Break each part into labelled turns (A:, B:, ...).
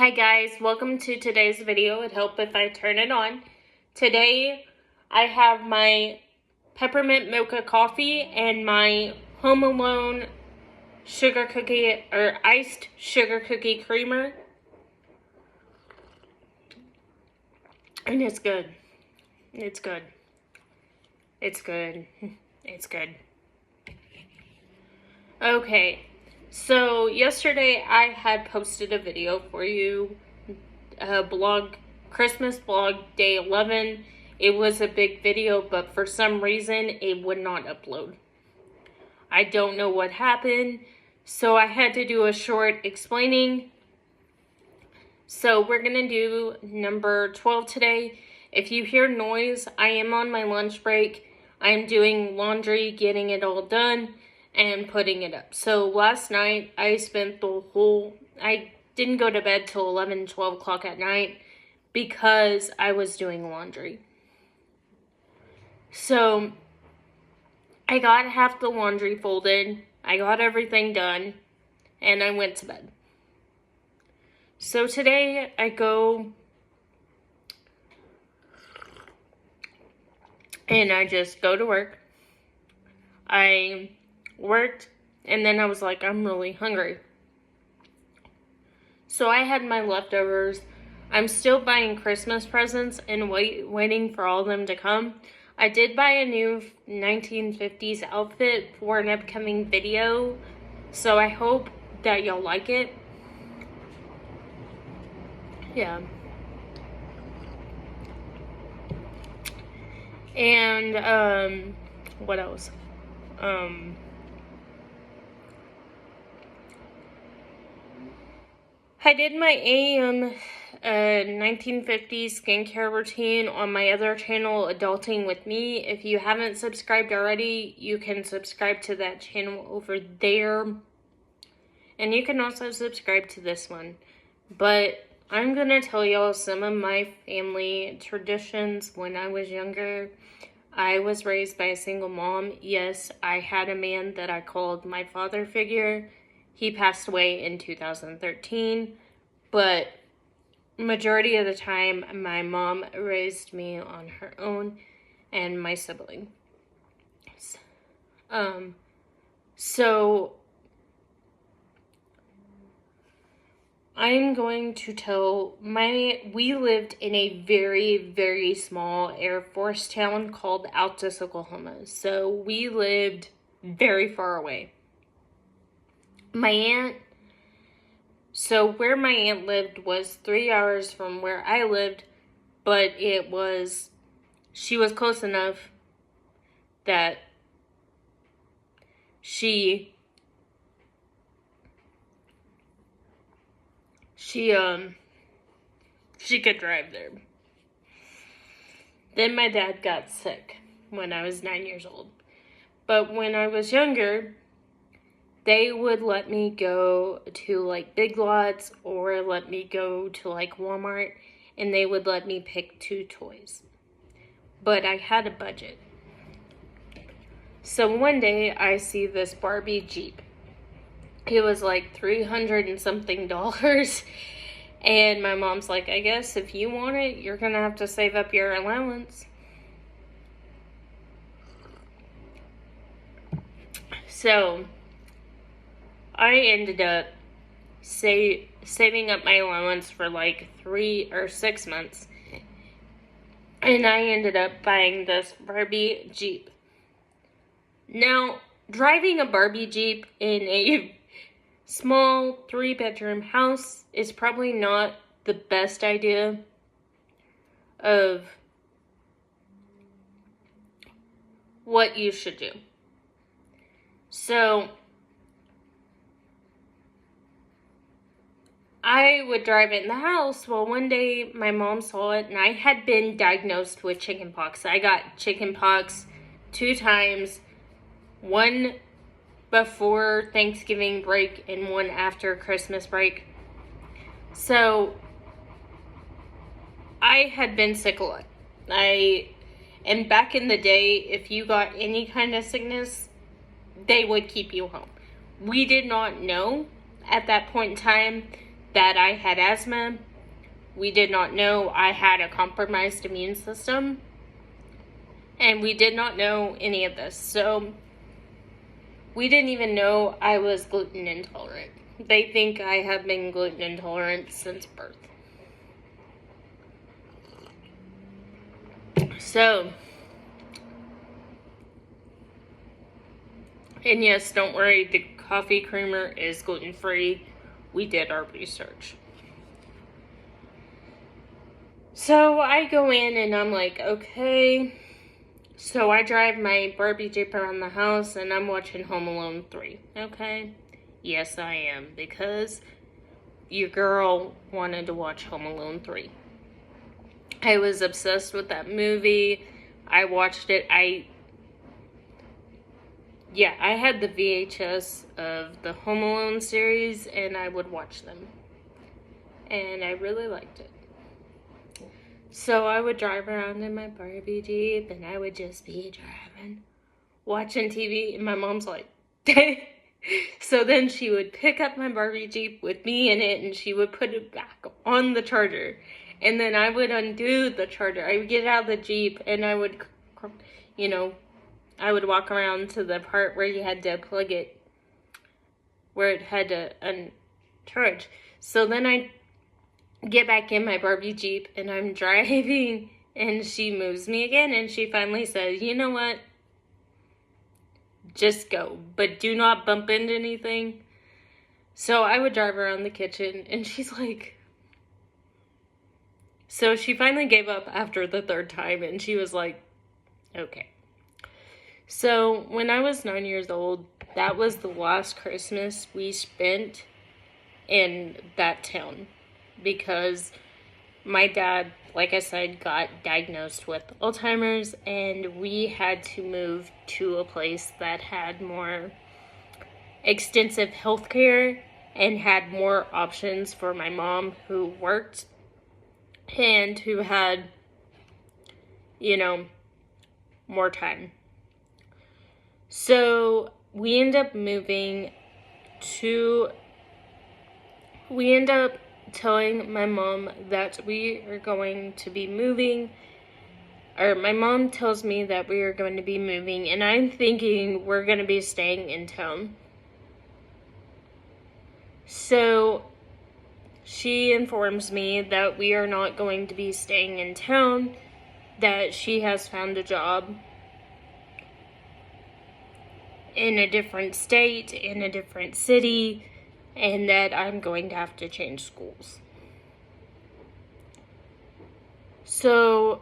A: Hi guys, welcome to today's video. It'd help if I turn it on. Today I have my peppermint mocha coffee and my Home Alone sugar cookie or iced sugar cookie creamer. And it's good. It's good. It's good. It's good. Okay. So yesterday I had posted a video for you, Christmas blog day 11. It was a big video, but for some reason it would not upload. I don't know what happened, so I had to do a short explaining. So we're gonna do number 12 today. If you hear noise, I am on my lunch break. I'm doing laundry, getting it all done, and putting it up. So last night I spent I didn't go to bed till 11, 12 o'clock at night because I was doing laundry. So I got half the laundry folded, I got everything done, and I went to bed. So today I go and I just go to work. I worked, and then I was like, I'm really hungry. So I had my leftovers. I'm still buying Christmas presents and waiting for all of them to come. I did buy a new 1950s outfit for an upcoming video, so I hope that y'all like it. Yeah. And, what else? I did my AM 1950s skincare routine on my other channel, Adulting With Me. If you haven't subscribed already, you can subscribe to that channel over there. And you can also subscribe to this one. But I'm gonna tell y'all some of my family traditions when I was younger. I was raised by a single mom. Yes, I had a man that I called my father figure. He passed away in 2013, but majority of the time, my mom raised me on her own and my sibling. So I'm going to tell we lived in a very, very small Air Force town called Altus, Oklahoma. So we lived very far away. Where my aunt lived was 3 hours from where I lived, but she was close enough that she could drive there. Then my dad got sick when I was 9 years old. But when I was younger, they would let me go to like Big Lots or let me go to like Walmart, and they would let me pick 2 toys. But I had a budget. So one day I see this Barbie Jeep. It was like $300 and something. And my mom's like, I guess if you want it, you're gonna have to save up your allowance. So I ended up saving up my allowance for like 3 or 6 months. And I ended up buying this Barbie Jeep. Now, driving a Barbie Jeep in a small 3-bedroom house is probably not the best idea of what you should do. So I would drive it in the house. Well, one day my mom saw it, and I had been diagnosed with chickenpox. I got chickenpox 2 times, one before Thanksgiving break and one after Christmas break. So I had been sick a lot. And back in the day, if you got any kind of sickness, they would keep you home. We did not know at that point in time that I had asthma. We did not know I had a compromised immune system. And we did not know any of this. So we didn't even know I was gluten intolerant. They think I have been gluten intolerant since birth. So, and yes, don't worry, the coffee creamer is gluten-free. We did our research. So I go in and I'm like, okay. So I drive my Barbie Jeep around the house and I'm watching Home Alone 3, okay? Yes, I am, because your girl wanted to watch Home Alone 3. I was obsessed with that movie. I watched it. I had the VHS of the Home Alone series and I would watch them. And I really liked it. So I would drive around in my Barbie Jeep and I would just be driving, watching TV, and my mom's like, so then she would pick up my Barbie Jeep with me in it and she would put it back on the charger. And then I would undo the charger. I would get out of the Jeep and I would, I would walk around to the part where you had to plug it, where it had to uncharge. So then I get back in my Barbie Jeep and I'm driving and she moves me again and she finally says, you know what? Just go, but do not bump into anything. So I would drive around the kitchen and she's like, so she finally gave up after the third time and she was like, okay. So when I was 9 years old, that was the last Christmas we spent in that town. Because my dad, like I said, got diagnosed with Alzheimer's and we had to move to a place that had more extensive health care and had more options for my mom, who worked and who had, more time. So we end up telling my mom that we are going to be moving, or my mom tells me that we are going to be moving, and I'm thinking we're going to be staying in town. So she informs me that we are not going to be staying in town, that she has found a job in a different state, in a different city, and that I'm going to have to change schools. So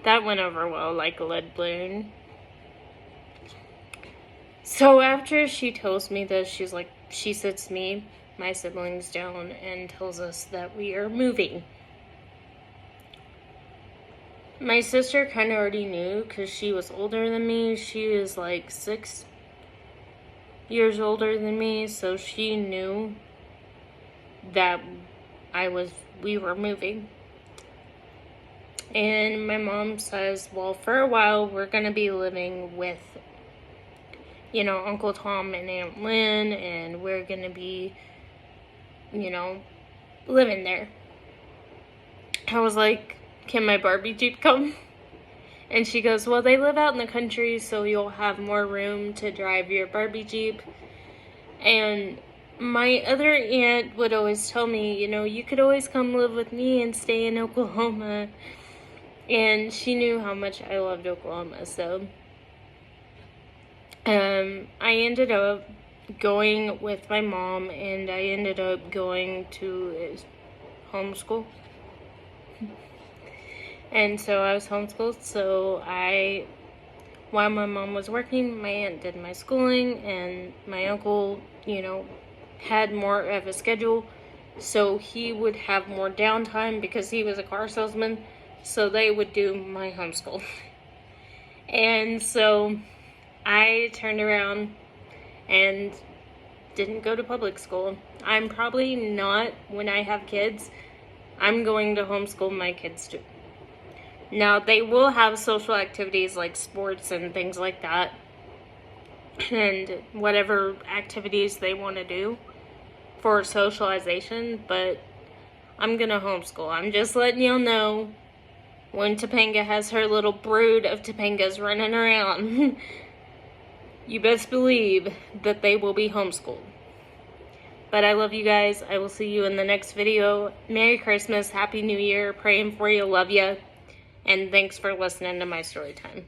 A: that went over well, like a lead balloon. So after she tells me this, she sits me, my siblings, down and tells us that we are moving. My sister kind of already knew because she was older than me. She was like 6 years older than me, so she knew that we were moving. And my mom says, well, for a while we're gonna be living with Uncle Tom and Aunt Lynn, and we're gonna be living there. I was like, can my Barbie Jeep come? And she goes, well, they live out in the country, so you'll have more room to drive your Barbie Jeep. And my other aunt would always tell me, you could always come live with me and stay in Oklahoma. And she knew how much I loved Oklahoma, so I ended up going with my mom, and I ended up going to homeschool. And so I was homeschooled, so while my mom was working, my aunt did my schooling, and my uncle, had more of a schedule, so he would have more downtime because he was a car salesman, so they would do my homeschool. And so I turned around and didn't go to public school. I'm probably not, when I have kids, I'm going to homeschool my kids too. Now, they will have social activities like sports and things like that, and whatever activities they want to do. for socialization, but I'm gonna homeschool. I'm just letting y'all know when Topanga has her little brood of Topangas running around. You best believe that they will be homeschooled. But I love you guys. I will see you in the next video. Merry Christmas, Happy New Year, praying for you, love you, and thanks for listening to my story time.